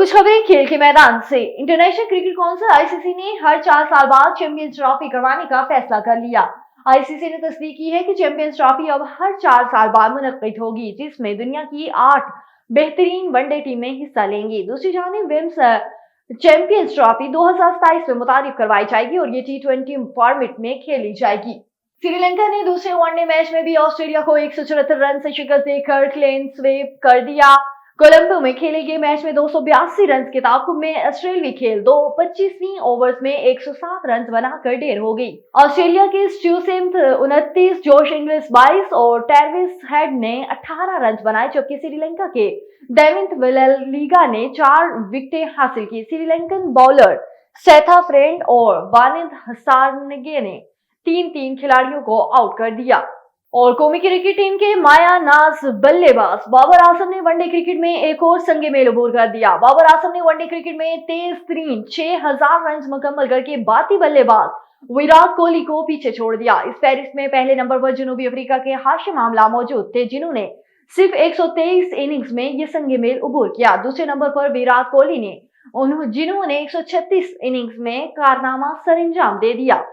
कुछ खबरें खेल के मैदान से। इंटरनेशनल क्रिकेट काउंसिल आईसीसी ने हर 4 साल बाद चैंपियंस ट्रॉफी करवाने का फैसला कर लिया। आईसीसी ने तस्दीक की है कि चैंपियंस ट्रॉफी अब हर 4 साल बाद मुनक्किद होगी, जिसमें दुनिया की 8 बेहतरीन वनडे टीमें हिस्सा लेंगी। दूसरी जानिब विम्स चैंपियंस ट्रॉफी 2027 में मुतारिफ करवाई जाएगी और ये T20 फॉर्मेट में खेली जाएगी। श्रीलंका ने दूसरे वनडे मैच में भी ऑस्ट्रेलिया को 174 रन से शिकस्त देकर क्लीन स्वीप कर दिया। कोलंबो में खेले गए मैच में 282 रन के ताकुब में ऑस्ट्रेलियाई खेल 25वीं ओवर्स में 107 रन बनाकर ढेर हो गई। ऑस्ट्रेलिया के स्टीव सिम्थ 29, जोश इंग्लिश 22 और ट्रेविस हेड ने 18 रन बनाए, जबकि श्रीलंका के डेविड विलिंगम ने 4 विकेटें हासिल की। श्रीलंकन बॉलर सेथा फ्रेंड और वानिद हसानगे ने 3-3 खिलाड़ियों को आउट कर दिया। और कौमी क्रिकेट टीम के माया नाज बल्लेबाज बाबर आजम ने वनडे क्रिकेट में एक और संगे मेल अबूर कर दिया। बाबर आजम ने वनडे क्रिकेट में तेज तरीन 6000 रन मुकम्मल करके बाती बल्लेबाज विराट कोहली को पीछे छोड़ दिया। इस फहरिस्त में पहले नंबर पर जनूबी अफ्रीका के हाशिम आमला मौजूद थे, जिन्होंने सिर्फ 123 इनिंग्स में ये संगे मेल अबूर किया। दूसरे नंबर पर विराट कोहली ने जिन्होंने 136 इनिंग्स में कारनामा सरंजाम दे दिया।